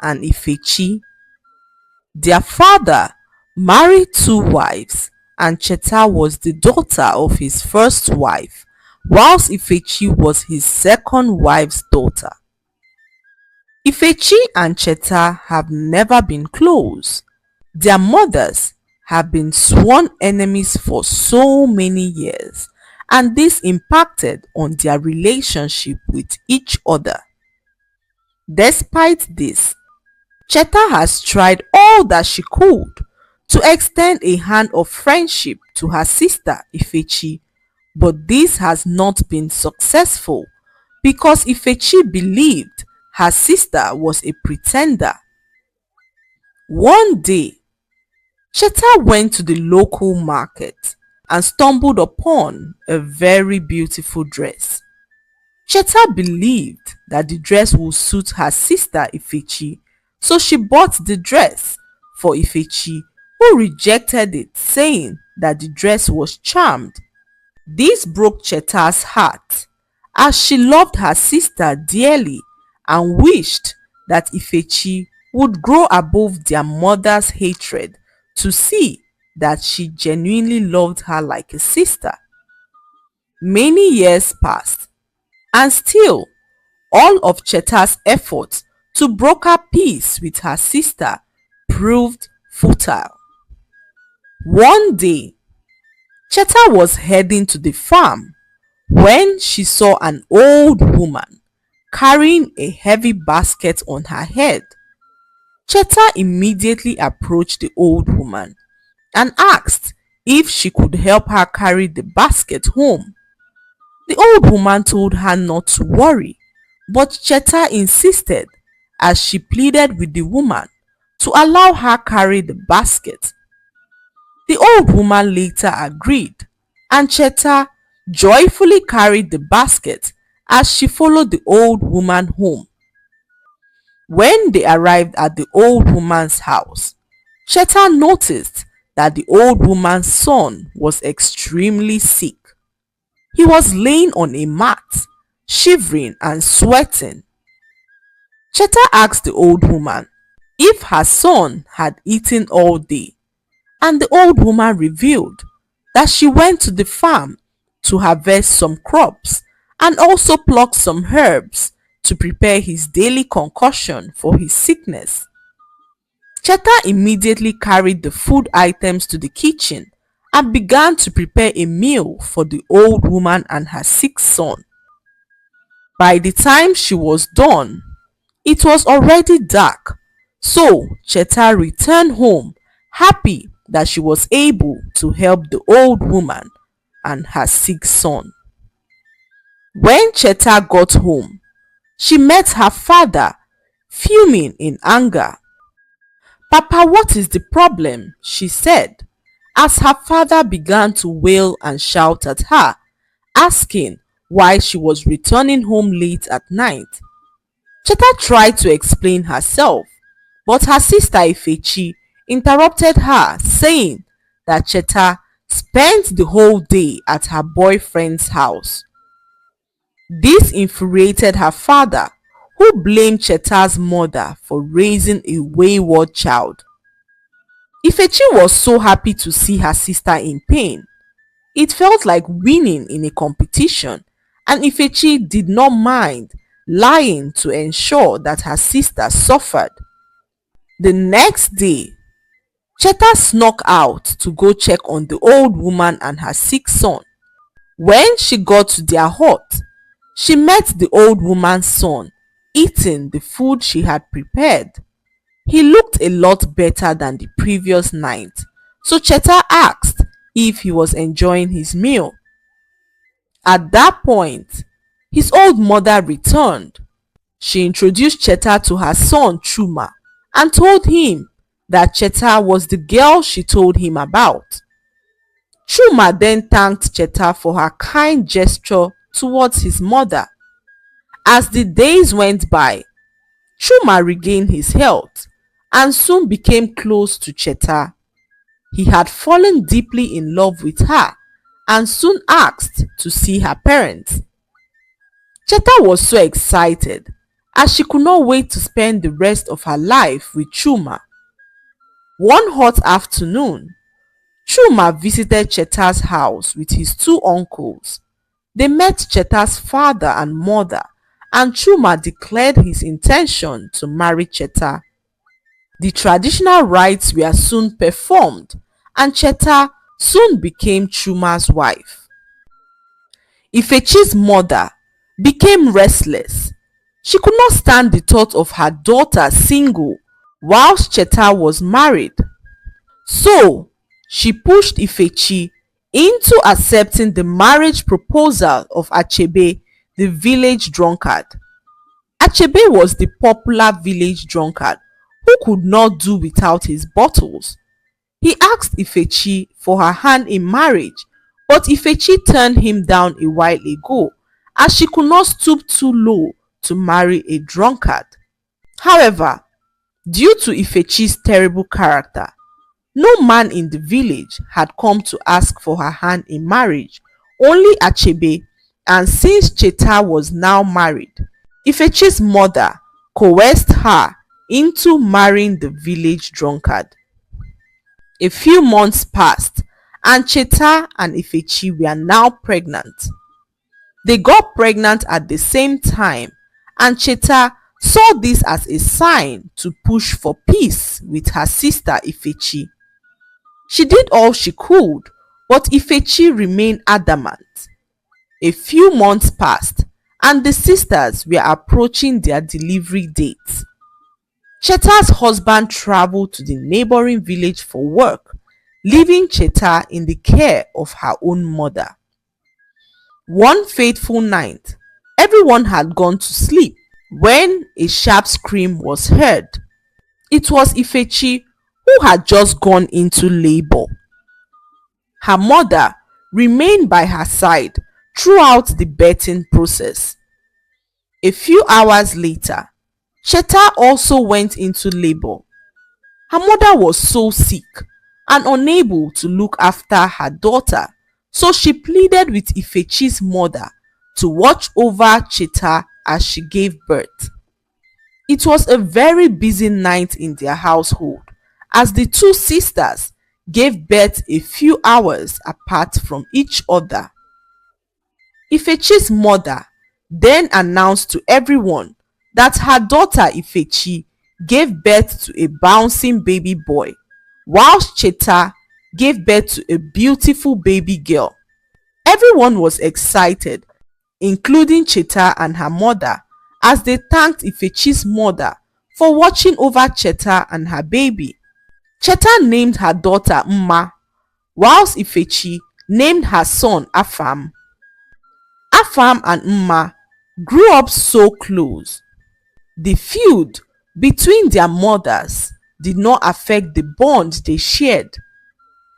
and Ifechi. Their father married two wives, and Cheta was the daughter of his first wife, whilst Ifechi was his second wife's daughter. Ifechi and Cheta have never been close. Their mothers have been sworn enemies for so many years, and this impacted on their relationship with each other. Despite this, Cheta has tried all that she could to extend a hand of friendship to her sister Ifechi, but this has not been successful because Ifechi believed her sister was a pretender. One day, Cheta went to the local market and stumbled upon a very beautiful dress. Cheta believed that the dress would suit her sister Ifechi, so she bought the dress for Ifechi, who rejected it, saying that the dress was charmed. This broke Cheta's heart, as she loved her sister dearly and wished that Ifechi would grow above their mother's hatred to see that she genuinely loved her like a sister. Many years passed, and still all of Cheta's efforts to broker peace with her sister proved futile. One day, Cheta was heading to the farm when she saw an old woman carrying a heavy basket on her head. Cheta immediately approached the old woman and asked if she could help her carry the basket home. The old woman told her not to worry, but Cheta insisted as she pleaded with the woman to allow her carry the basket. The old woman later agreed, and Cheta joyfully carried the basket as she followed the old woman home. When they arrived at the old woman's house, Cheta noticed that the old woman's son was extremely sick. He was laying on a mat, shivering and sweating. Cheta asked the old woman if her son had eaten all day, and the old woman revealed that she went to the farm to harvest some crops and also pluck some herbs to prepare his daily concoction for his sickness. Cheta immediately carried the food items to the kitchen and began to prepare a meal for the old woman and her sick son. By the time she was done, it was already dark, so Cheta returned home happy that she was able to help the old woman and her sick son. When Cheta got home, she met her father, fuming in anger. "Papa, what is the problem?" she said, as her father began to wail and shout at her, asking why she was returning home late at night. Cheta tried to explain herself, but her sister Ifechi interrupted her, saying that Cheta spent the whole day at her boyfriend's house. This infuriated her father, who blamed Cheta's mother for raising a wayward child. Ifechi was so happy to see her sister in pain. It felt like winning in a competition, and Ifechi did not mind lying to ensure that her sister suffered. The next day, Cheta snuck out to go check on the old woman and her sick son. When she got to their hut, she met the old woman's son eating the food she had prepared. He looked a lot better than the previous night, so Cheta asked if he was enjoying his meal. At that point, his old mother returned. She introduced Cheta to her son Chuma and told him that Cheta was the girl she told him about. Chuma then thanked Cheta for her kind gesture towards his mother. As the days went by, Chuma regained his health and soon became close to Cheta. He had fallen deeply in love with her and soon asked to see her parents. Cheta was so excited as she could not wait to spend the rest of her life with Chuma. One hot afternoon, Chuma visited Cheta's house with his two uncles. They met Cheta's father and mother, and Chuma declared his intention to marry Cheta. The traditional rites were soon performed, and Cheta soon became Chuma's wife. Ifechi's mother became restless. She could not stand the thought of her daughter single whilst Cheta was married. So, she pushed Ifechi into accepting the marriage proposal of Achebe, the village drunkard. Achebe was the popular village drunkard who could not do without his bottles. He asked Ifechi for her hand in marriage, but Ifechi turned him down a while ago as she could not stoop too low to marry a drunkard. However, due to Ifechi's terrible character, no man in the village had come to ask for her hand in marriage, only Achebe, and since Cheta was now married, Ifechi's mother coerced her into marrying the village drunkard. A few months passed and Cheta and Ifechi were now pregnant. They got pregnant at the same time, and Cheta saw this as a sign to push for peace with her sister Ifechi. She did all she could, but Ifechi remained adamant. A few months passed and the sisters were approaching their delivery dates. Cheta's husband traveled to the neighboring village for work, leaving Cheta in the care of her own mother. One fateful night, everyone had gone to sleep when a sharp scream was heard. It was Ifechi, who had just gone into labor. Her mother remained by her side throughout the birthing process. A few hours later, Cheta also went into labor. Her mother was so sick and unable to look after her daughter, so she pleaded with Ifechi's mother to watch over Cheta as she gave birth. It was a very busy night in their household, as the two sisters gave birth a few hours apart from each other. Ifechi's mother then announced to everyone that her daughter Ifechi gave birth to a bouncing baby boy, whilst Cheta gave birth to a beautiful baby girl. Everyone was excited, including Cheta and her mother, as they thanked Ifechi's mother for watching over Cheta and her baby. Cheta named her daughter Mma, whilst Ifechi named her son Afam. Afam and Mma grew up so close. The feud between their mothers did not affect the bond they shared.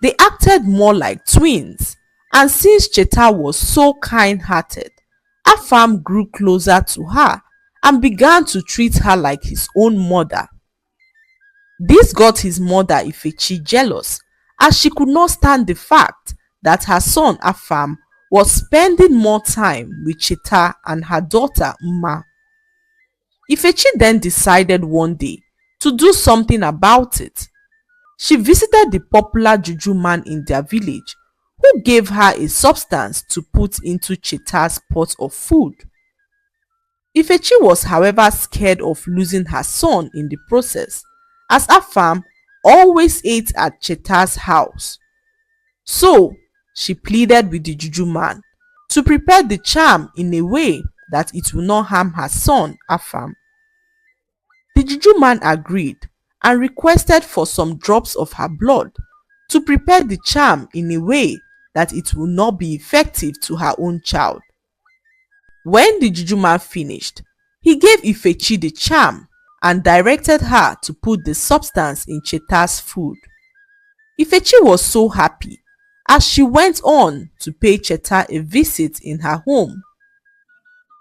They acted more like twins, and since Cheta was so kind-hearted, Afam grew closer to her and began to treat her like his own mother. This got his mother Ifechi jealous, as she could not stand the fact that her son Afam was spending more time with Cheta and her daughter Mma. Ifechi then decided one day to do something about it. She visited the popular juju man in their village, who gave her a substance to put into Cheta's pot of food. Ifechi was however scared of losing her son in the process, as Afam always ate at Cheta's house. So, she pleaded with the juju man to prepare the charm in a way that it will not harm her son Afam. The juju man agreed and requested for some drops of her blood to prepare the charm in a way that it will not be effective to her own child. When the juju man finished, he gave Ifechi the charm and directed her to put the substance in Cheta's food. Ifechi was so happy as she went on to pay Cheta a visit in her home.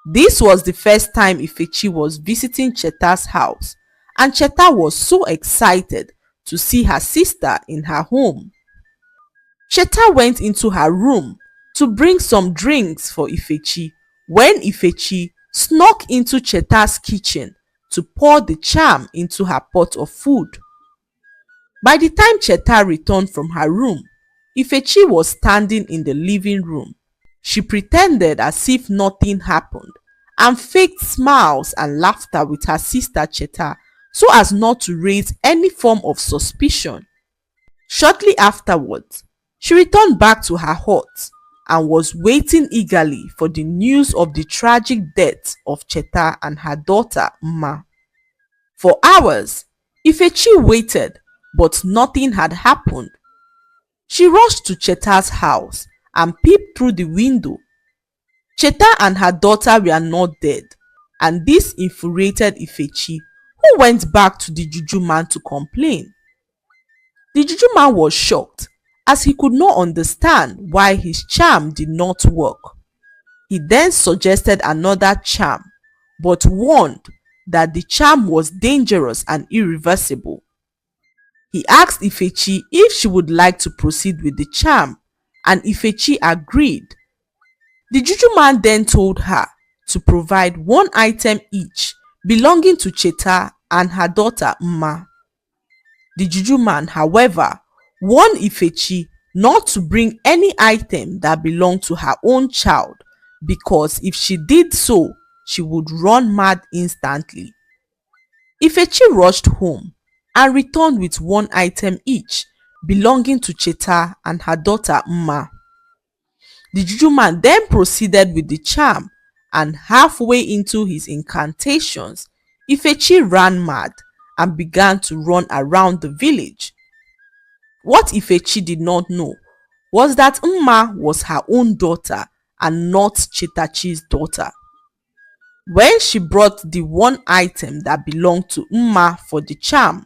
This was the first time Ifechi was visiting Cheta's house, and Cheta was so excited to see her sister in her home. Cheta went into her room to bring some drinks for Ifechi when Ifechi snuck into Cheta's kitchen to pour the charm into her pot of food. By the time Cheta returned from her room, Ifechi was standing in the living room. She pretended as if nothing happened and faked smiles and laughter with her sister Cheta so as not to raise any form of suspicion. Shortly afterwards, she returned back to her hut and was waiting eagerly for the news of the tragic death of Cheta and her daughter Mma. For hours, Ifechi waited, but nothing had happened. She rushed to Cheta's house and peeped through the window. Cheta and her daughter were not dead, and this infuriated Ifechi, who went back to the juju man to complain. The juju man was shocked, as he could not understand why his charm did not work. He then suggested another charm, but warned that the charm was dangerous and irreversible. He asked Ifechi if she would like to proceed with the charm, and Ifechi agreed. The juju man then told her to provide one item each belonging to Cheta and her daughter Mma. The juju man, however, warned Ifechi not to bring any item that belonged to her own child, because if she did so, she would run mad instantly. Ifechi rushed home and returned with one item each belonging to Cheta and her daughter Mma. The juju man then proceeded with the charm, and halfway into his incantations, Ifechi ran mad and began to run around the village. What Ifechi did not know was that Mma was her own daughter and not Chetachi's daughter. When she brought the one item that belonged to Mma for the charm,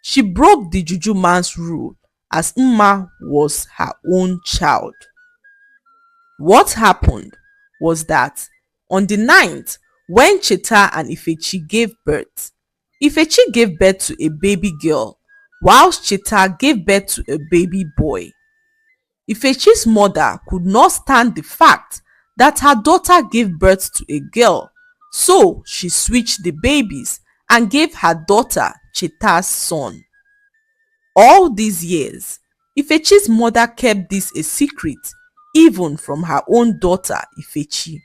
she broke the juju man's rule, as Mma was her own child. What happened was that on the night when Cheta and Ifechi gave birth, Ifechi gave birth to a baby girl, whilst Cheta gave birth to a baby boy. Ifechi's mother could not stand the fact that her daughter gave birth to a girl, so she switched the babies and gave her daughter Cheta's son. All these years, Ifechi's mother kept this a secret, even from her own daughter Ifechi.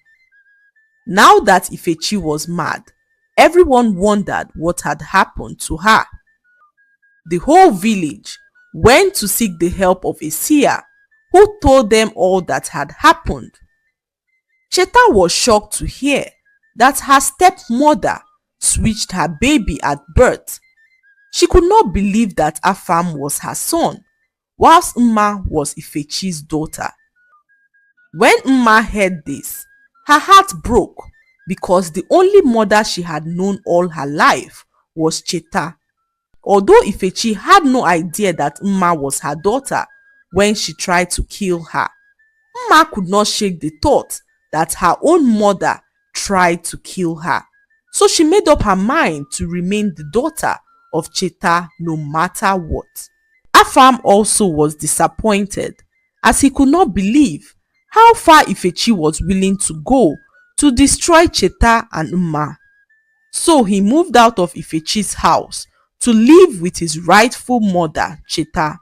Now that Ifechi was mad, everyone wondered what had happened to her. The whole village went to seek the help of a seer, who told them all that had happened. Cheta was shocked to hear that her stepmother switched her baby at birth. She could not believe that Afam was her son, whilst Mma was Ifechi's daughter. When Mma heard this, her heart broke, because the only mother she had known all her life was Cheta. Although Ifechi had no idea that Mma was her daughter when she tried to kill her, Mma could not shake the thought that her own mother tried to kill her. So she made up her mind to remain the daughter of Cheta no matter what. Afam also was disappointed, as he could not believe how far Ifechi was willing to go to destroy Cheta and Mma. So he moved out of Ifechi's house to live with his rightful mother, Cheta.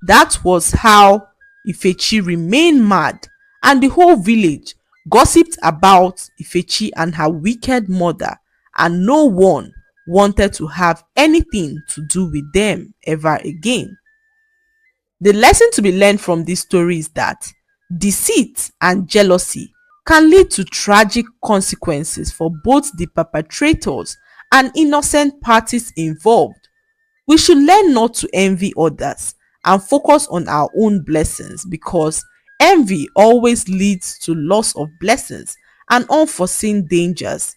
That was how Ifechi remained mad, and the whole village gossiped about Ifechi and her wicked mother, and no one wanted to have anything to do with them ever again. The lesson to be learned from this story is that deceit and jealousy can lead to tragic consequences for both the perpetrators and innocent parties involved. We should learn not to envy others and focus on our own blessings, because envy always leads to loss of blessings and unforeseen dangers